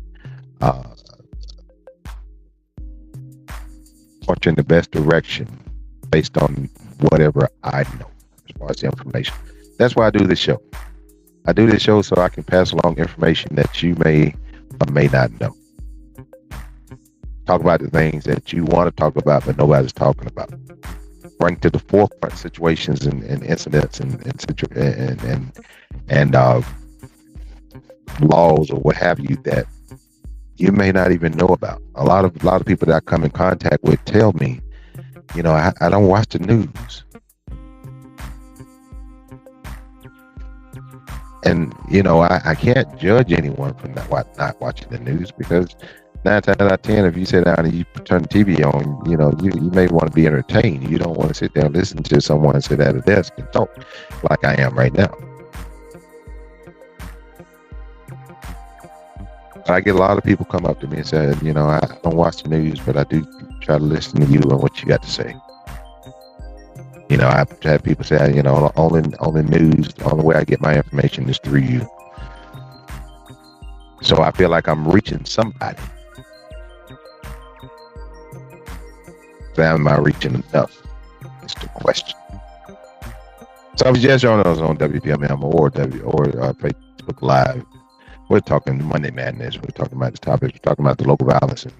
point you in the best direction based on whatever I know as far as the information. That's why I do this show. I do this show so I can pass along information that you may or may not know. Talk about the things that you want to talk about, but nobody's talking about. Bring to the forefront situations and incidents and laws or what have you that you may not even know about. A lot of people that I come in contact with tell me, I don't watch the news. And, I can't judge anyone for not watching the news, because 9 times out of 10, if you sit down and you turn the TV on, you may want to be entertained. You don't want to sit there and listen to someone sit at a desk and talk like I am right now. I get a lot of people come up to me and say, I don't watch the news, but I do try to listen to you and what you got to say. I've had people say, only news, the only way I get my information is through you. So I feel like I'm reaching somebody. But am I reaching enough? It's the question. So I was just on WPMM or Facebook Live. We're talking Monday Madness. We're talking about the topics. We're talking about the local violence in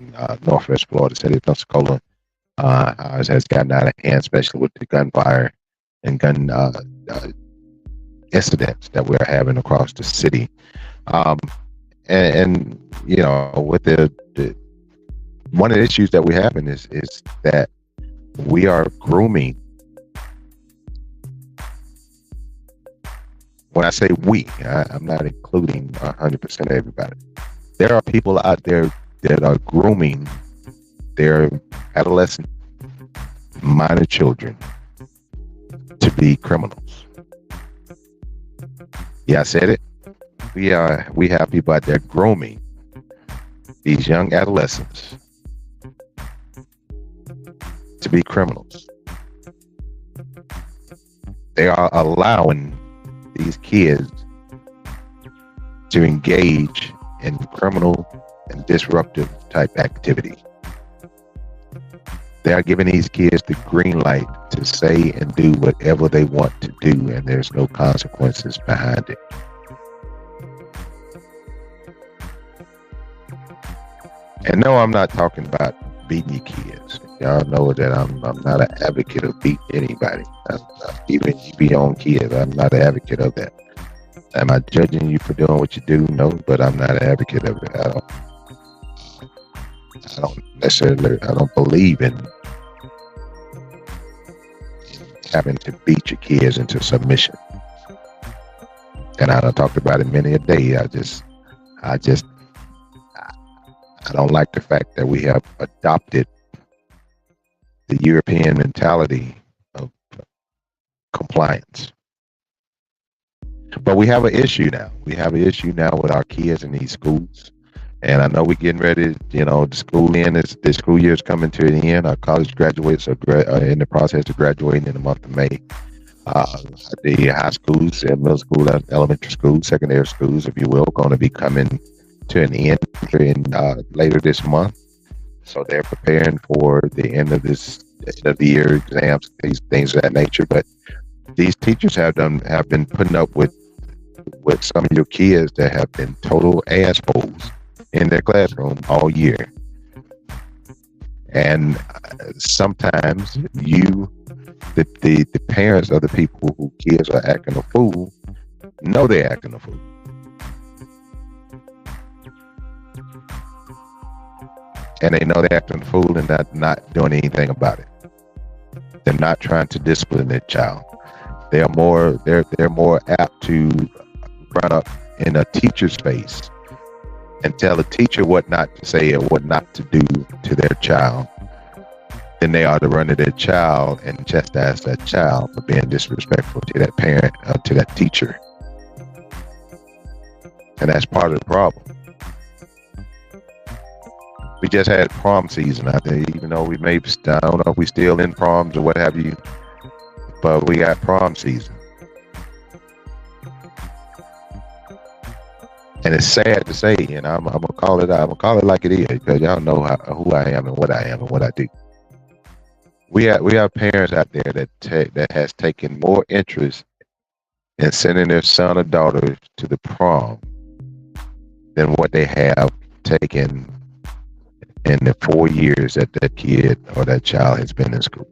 Northwest Florida, city of Pensacola. How it has gotten out of hand, especially with the gunfire and gun incidents that we're having across the city. And with the one of the issues that we're having is that we are grooming. When I say we, I'm not including 100% of everybody. There are people out there that are grooming their adolescent, minor children to be criminals. Yeah, I said it. We have people out there grooming these young adolescents to be criminals. They are allowing these kids to engage in criminal and disruptive type activity. They are giving these kids the green light to say and do whatever they want to do, and there's no consequences behind it. And no, I'm not talking about beating your kids. Y'all know that I'm not an advocate of beating anybody. Even you be your own kid, I'm not an advocate of that. Am I judging you for doing what you do? No, but I'm not an advocate of it. I don't believe in having to beat your kids into submission. And I done talked about it many a day. I don't like the fact that we have adopted the European mentality of compliance. But we have an issue now. We have an issue now with our kids in these schools. And I know we're getting ready, the school year is coming to an end. Our college graduates are in the process of graduating in the month of May. The high schools, middle school, elementary schools, secondary schools, if you will, going to be coming to an end later this month. So they're preparing for the end of the year exams, these things of that nature. But these teachers have been putting up with some of your kids that have been total assholes in their classroom all year. And sometimes the parents of the people who kids are acting a fool know they're acting a fool. And they know they're acting a fool and not doing anything about it. They're not trying to discipline their child. They're more apt to run up in a teacher's face and tell a teacher what not to say or what not to do to their child than they are to run to their child and chastise that child for being disrespectful to that parent or to that teacher. And that's part of the problem. We just had prom season out there, even though I don't know if we still in proms or what have you, but we got prom season. And it's sad to say, and I'm gonna call it like it is, because y'all know who I am and what I am and what I do. We have parents out there that has taken more interest in sending their son or daughter to the prom than what they have taken in the 4 years that kid or that child has been in school.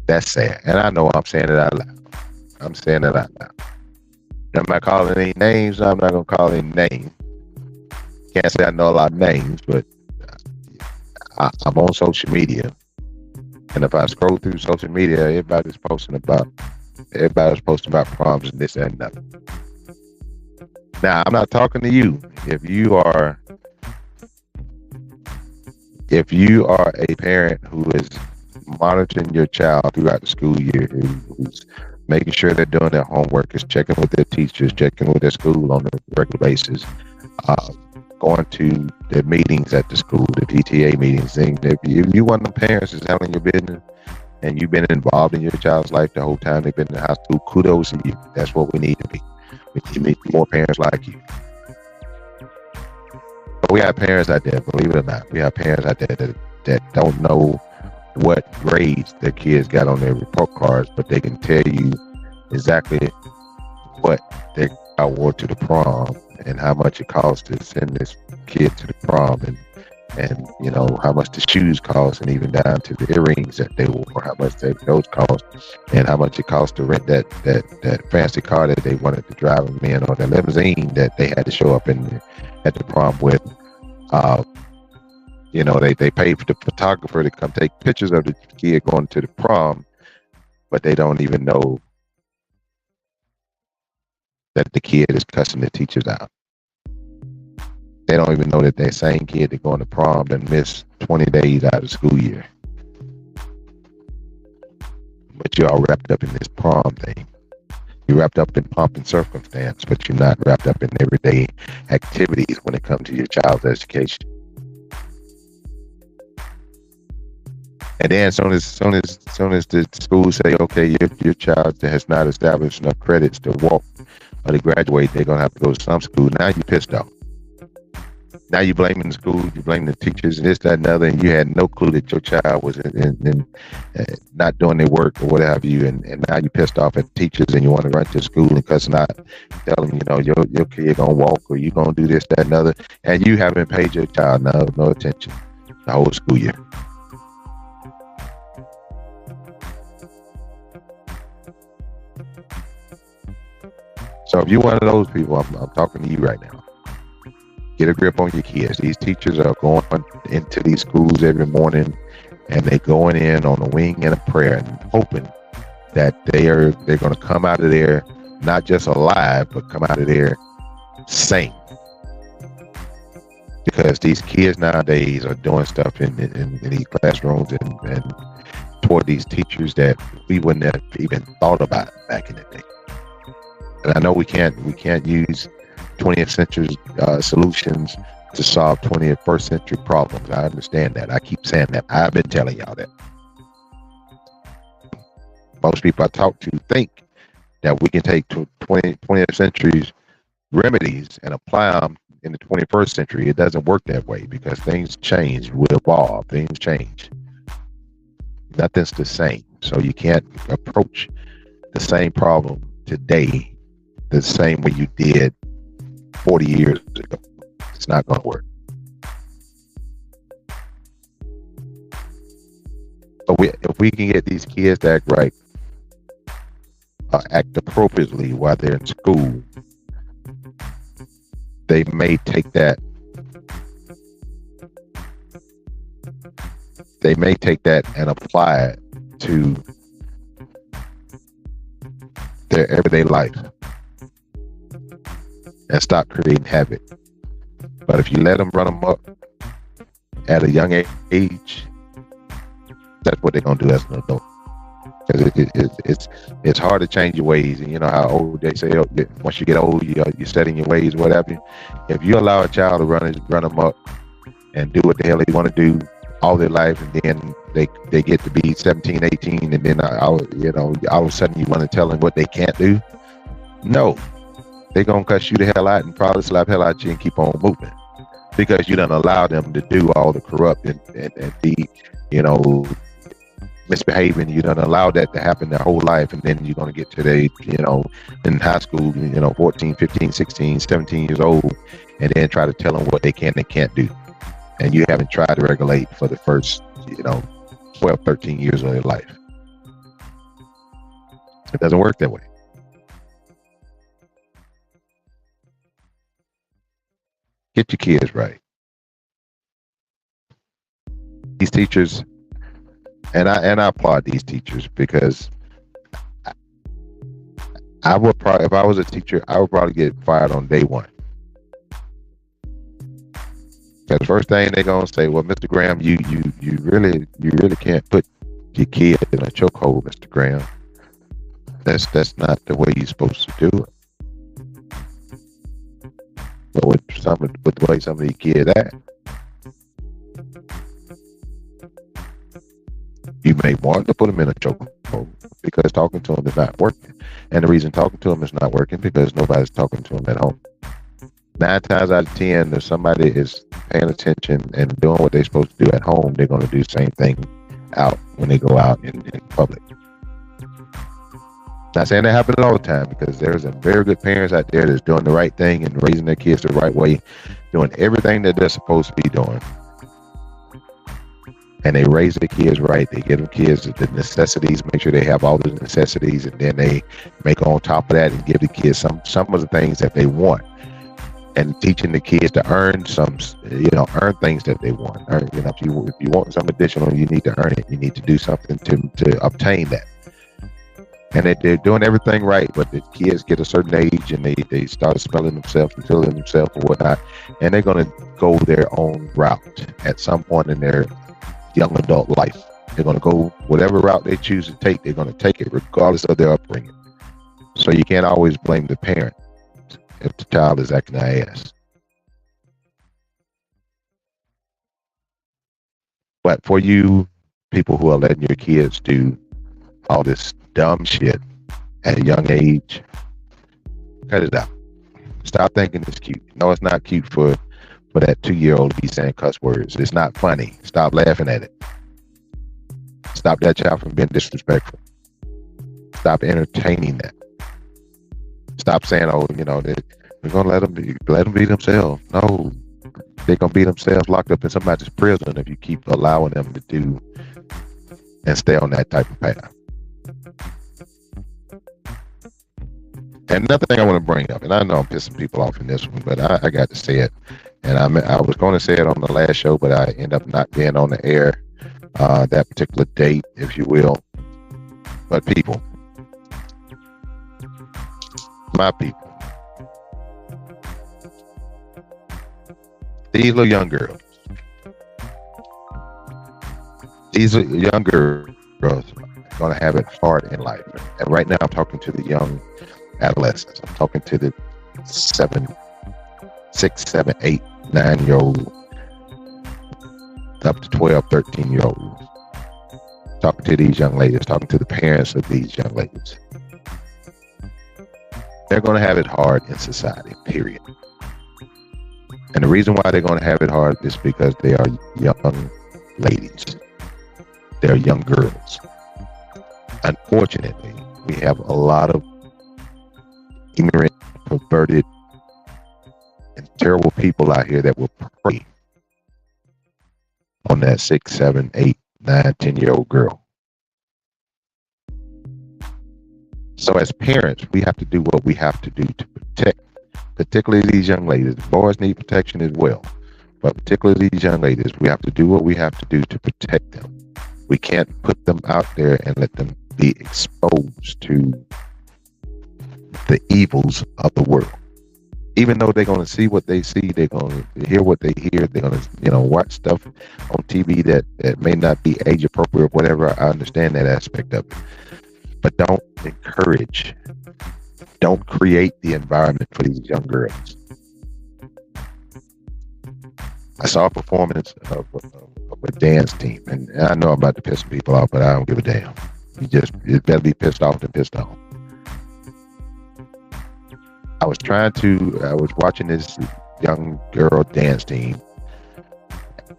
That's sad. And I know I'm saying it out loud. I'm not calling any names. I'm not going to call any names. Can't say I know a lot of names, but I'm on social media. And if I scroll through social media, everybody's posting about proms and this and that. Now, I'm not talking to you. If you are a parent who is monitoring your child throughout the school year, who's making sure they're doing their homework, is checking with their teachers, checking with their school on a regular basis, going to the meetings at the school, the PTA meetings, if you one of the parents is handling your business and you've been involved in your child's life the whole time they've been in high school, kudos to you. That's what we need to be. We need to meet more parents like you. But we have parents out there, believe it or not, we have parents out there that don't know what grades their kids got on their report cards, but they can tell you exactly what their child wore to the prom and how much it costs to send this kid to the prom, and how much the shoes cost, and even down to the earrings that they wore, how much those cost, and how much it cost to rent that fancy car that they wanted to drive them in, or the limousine that they had to show up at the prom with. They paid for the photographer to come take pictures of the kid going to the prom, but they don't even know that the kid is cussing the teachers out. They don't even know that that same kid that going to prom and missed 20 days out of the school year. But you're all wrapped up in this prom thing. You're wrapped up in pomp and circumstance, but you're not wrapped up in everyday activities when it comes to your child's education. And then as soon as the school say, okay, your child has not established enough credits to walk or to graduate, they're gonna have to go to some school. Now you're pissed off. Now you're blaming the school, you're blaming the teachers, and this, that, and the other, and you had no clue that your child was in not doing their work or what have you, and now you're pissed off at the teachers, and you want to run to school and cuss not, tell them, your kid gonna walk, or you gonna do this, that, and the other, and you haven't paid your child no attention the whole school year. So if you're one of those people, I'm talking to you right now. Get a grip on your kids. These teachers are going into these schools every morning, and they're going in on a wing and a prayer, and hoping that they're going to come out of there not just alive, but come out of there sane. because these kids nowadays are doing stuff in these classrooms and toward these teachers that we wouldn't have even thought about back in the day. And I know we can't use 20th century solutions to solve 21st century problems. I understand that. I keep saying that. I've been telling y'all that. Most people I talk to think that we can take 20th century's remedies and apply them in the 21st century. It doesn't work that way because things change. We evolve. Things change. Nothing's the same. So you can't approach the same problem today the same way you did 40 years ago. It's not going to work. But if we can get these kids to act right, act appropriately while they're in school, they may take that. They may take that and apply it to their everyday life and stop creating havoc. But if you let them run them up at a young age, that's what they're gonna do as an adult. Because it's hard to change your ways, and you know how old they say once you get old, you're set in your ways, whatever. If you allow a child to run them up and do what the hell they want to do all their life, and then they get to be 17, 18, and then all of a sudden you want to tell them what they can't do. No, they're gonna cuss you the hell out and probably slap the hell out you and keep on moving because you don't allow them to do all the corrupt and be, misbehaving. You don't allow that to happen their whole life, and then you're going to get to in high school, 14, 15, 16, 17 years old, and then try to tell them what they can and can't do. And you haven't tried to regulate for the first, 12, 13 years of their life. It doesn't work that way. Get your kids right. These teachers, and I applaud these teachers because I would probably, if I was a teacher, I would probably get fired on day one. Because the first thing they're gonna say, well, Mr. Graham, you really can't put your kid in a chokehold, Mr. Graham. That's not the way you're supposed to do it. But with the way some of these kids act, you may want to put them in a chokehold because talking to them is not working. And the reason talking to them is not working because nobody's talking to them at home. 9 times out of 10, if somebody is paying attention and doing what they're supposed to do at home, they're going to do the same thing out when they go out in public. Not saying that happens all the time, because there's some very good parents out there that's doing the right thing and raising their kids the right way, doing everything that they're supposed to be doing. And they raise their kids right. They give them kids the necessities, make sure they have all the necessities, and then they make on top of that and give the kids some of the things that they want. And teaching the kids to earn earn things that they want. If you want some additional, you need to earn it. You need to do something to obtain that. And they're doing everything right, but the kids get a certain age and they start spelling themselves and feeling themselves or whatnot, and they're going to go their own route at some point in their young adult life. They're going to go whatever route they choose to take. They're going to take it regardless of their upbringing. So you can't always blame the parent if the child is acting an ass. But for you people who are letting your kids do all this dumb shit at a young age, cut it out. Stop thinking it's cute. No, it's not cute for that 2-year-old to be saying cuss words. It's not funny. Stop laughing at it. Stop that child from being disrespectful. Stop entertaining that. Stop saying, oh, we're gonna let them be themselves. No, they're gonna be themselves locked up in somebody's prison if you keep allowing them to do and stay on that type of path. And another thing I want to bring up, and I know I'm pissing people off in this one, but I got to say it. And I was going to say it on the last show, but I end up not being on the air that particular date, if you will. But people, my people, These little young girls, these are young girls are going to have it hard in life. And right now, I'm talking to the young adolescents. I'm talking to the 6, 7, 8, 9-year-old, up to 12, 13-year-olds. Talking to these young ladies, talking to the parents of these young ladies. They're going to have it hard in society, period. And the reason why they're going to have it hard is because they are young ladies. They're young girls. Unfortunately, we have a lot of ignorant, perverted, and terrible people out here that will prey on that 6, 7, 8, 9, 10-year-old girl. So as parents, we have to do what we have to do to protect, particularly these young ladies. The boys need protection as well, but particularly these young ladies, we have to do what we have to do to protect them. We can't put them out there and let them be exposed to the evils of the world. Even though they're going to see what they see, they're going to hear what they hear, they're going to, watch stuff on TV that may not be age appropriate, whatever. I understand that aspect of it. But don't encourage, don't create the environment for these young girls. I saw a performance of a dance team, and I know I'm about to piss some people off, but I don't give a damn. You better be pissed off than pissed off. I was watching this young girl dance team,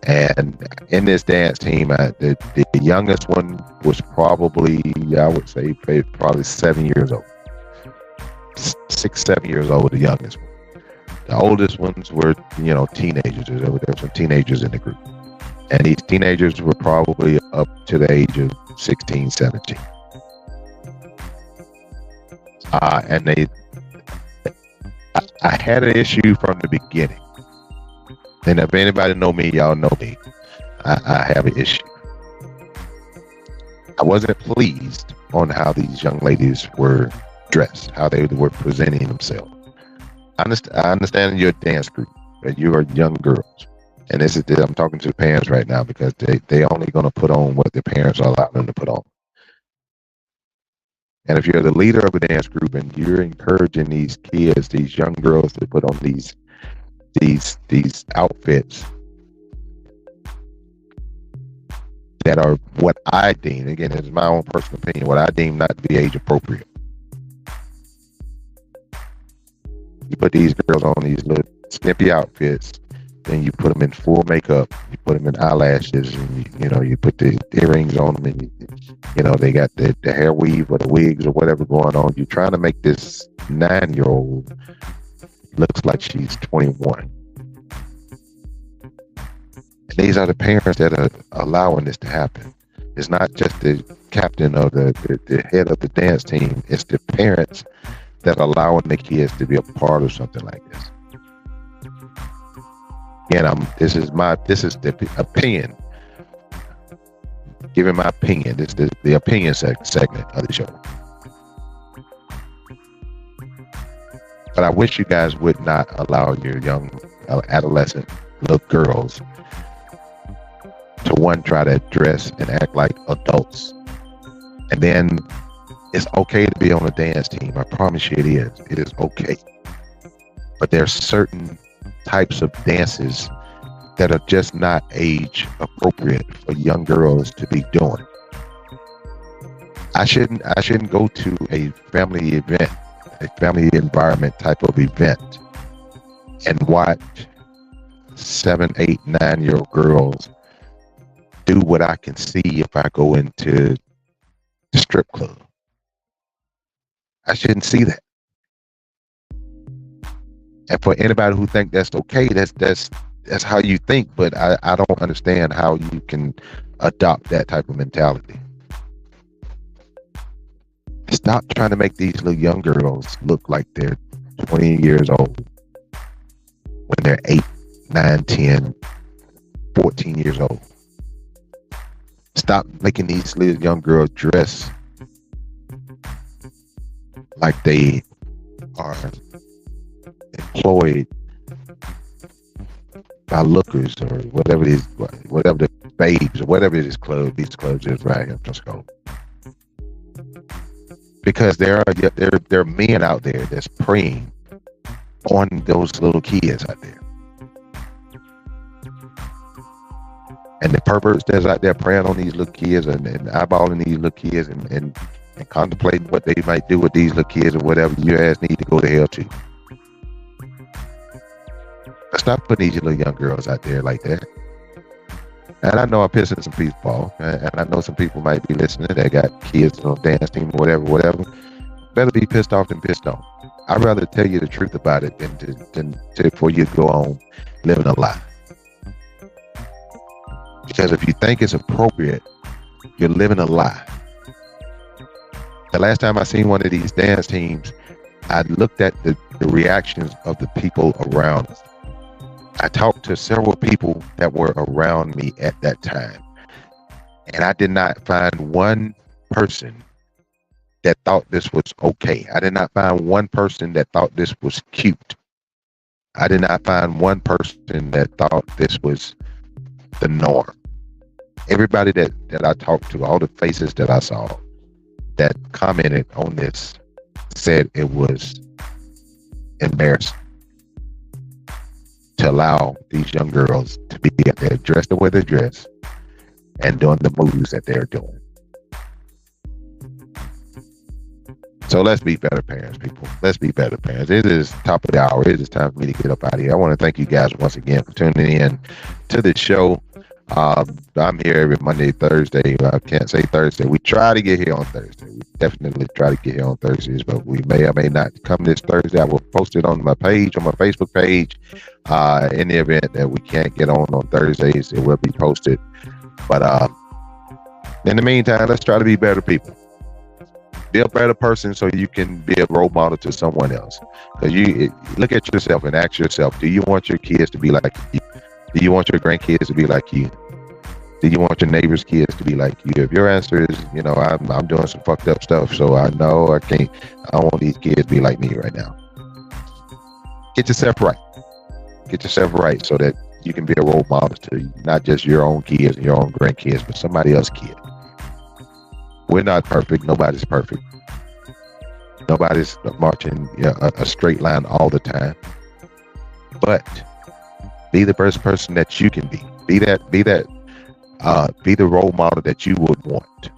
and in this dance team, the youngest one was probably, I would say, probably 7 years old. 6, 7 years old, the youngest one. The oldest ones were, teenagers. There were some teenagers in the group. And these teenagers were probably up to the age of 16, 17. And I had an issue from the beginning. And if anybody know me, y'all know me. I have an issue. I wasn't pleased on how these young ladies were dressed, how they were presenting themselves. I understand you're a dance group, but you are young girls. And I'm talking to the parents right now because they only going to put on what their parents are allowing them to put on. And if you're the leader of a dance group and you're encouraging these kids, these young girls, to put on these outfits that are what I deem, again, it's my own personal opinion, what I deem not to be age appropriate. You put these girls on these little skimpy outfits, then you put them in full makeup, you put them in eyelashes, and you put the earrings on them, and they got the hair weave or the wigs or whatever going on. You're trying to make this 9-year-old looks like she's 21. And these are the parents that are allowing this to happen. It's not just the captain or the head of the dance team. It's the parents that are allowing the kids to be a part of something like this. Again, this is the opinion. Giving my opinion. This is the opinion segment of the show. But I wish you guys would not allow your young adolescent little girls to try to dress and act like adults. And then it's okay to be on a dance team. I promise you it is. It is okay. But there are certain types of dances that are just not age appropriate for young girls to be doing. I shouldn't go to a family event, a family environment type of event, and watch 7, 8, 9-year-old girls do what I can see if I go into the strip club. I shouldn't see that. And for anybody who think that's okay, that's how you think, but I don't understand how you can adopt that type of mentality. Stop trying to make these little young girls look like they're 20 years old when they're 8, 9, 10, 14 years old. Stop making these little young girls dress like they are employed by lookers or whatever it is, whatever the babes or whatever it is these clubs is right here in Pensacola. Because there are men out there that's preying on those little kids out there. And the perverts that's out there preying on these little kids and eyeballing these little kids and contemplating what they might do with these little kids or whatever, your ass need to go to hell too. Stop putting these little young girls out there like that. And I know I'm pissing some people off, and I know some people might be listening that got kids on dance team or whatever. Better be pissed off than pissed on. I'd rather tell you the truth about it than for you to go on living a lie. Because if you think it's appropriate, you're living a lie. The last time I seen one of these dance teams, I looked at the reactions of the people around us. I talked to several people that were around me at that time, and I did not find one person that thought this was okay. I did not find one person that thought this was cute. I did not find one person that thought this was the norm. Everybody that I talked to, all the faces that I saw that commented on this said it was embarrassing to allow these young girls to be out there dressed the way they're dressed and doing the moves that they're doing. So let's be better parents, people. Let's be better parents. It is top of the hour. It is time for me to get up out of here. I want to thank you guys once again for tuning in to the show. I'm here every Monday, Thursday. I can't say Thursday. We try to get here on Thursday. We definitely try to get here on Thursdays, but we may or may not come this Thursday. I will post it on my page, on my Facebook page. In the event that we can't get on Thursdays, it will be posted. But in the meantime, let's try to be better people. Be a better person so you can be a role model to someone else. Because you look at yourself and ask yourself, do you want your kids to be like you? Do you want your grandkids to be like you? Do you want your neighbor's kids to be like you? If your answer is, I'm doing some fucked up stuff, so I know I can't. I don't want these kids to be like me right now. Get yourself right. Get yourself right so that you can be a role model to not just your own kids and your own grandkids, but somebody else's kid. We're not perfect. Nobody's perfect. Nobody's marching a straight line all the time. But be the best person that you can be. Be the role model that you would want.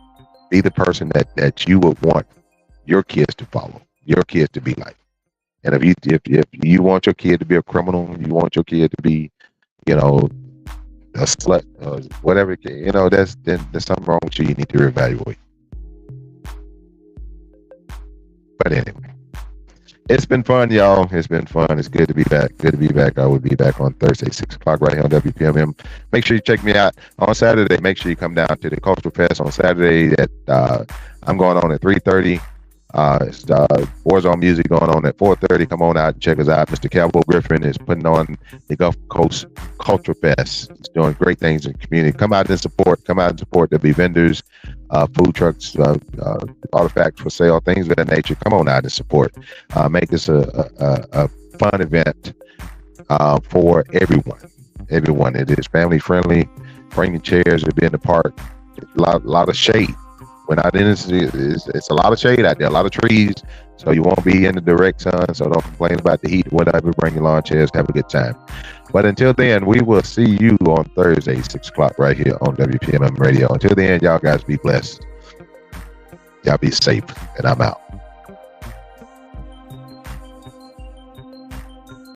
Be the person that you would want your kids to follow, your kids to be like. And if you want your kid to be a criminal, you want your kid to be, a slut, or whatever, there's something wrong with you. You need to reevaluate. But anyway. It's been fun, y'all. It's been fun. It's good to be back. Good to be back. I will be back on Thursday, 6 o'clock right here on WPMM. Make sure you check me out on Saturday. Make sure you come down to the Cultural Fest on Saturday. I'm going on at 3:30. It's Warzone Music going on at 4:30. Come on out and check us out. Mr. Calvo Griffin is putting on the Gulf Coast Culture Fest. He's doing great things in the community. Come out and support. There'll be vendors, food trucks, artifacts for sale, things of that nature. Come on out and support. Make this a fun event for everyone. Everyone. It is family friendly. Bring the chairs. It'll be in the park. A lot of shade. When out in it's a lot of shade out there, a lot of trees, so you won't be in the direct sun. So don't complain about the heat, whatever. Bring your lawn chairs, have a good time. But until then, we will see you on Thursday, 6 o'clock, right here on WPMM Radio. Until then, y'all guys be blessed. Y'all be safe, and I'm out.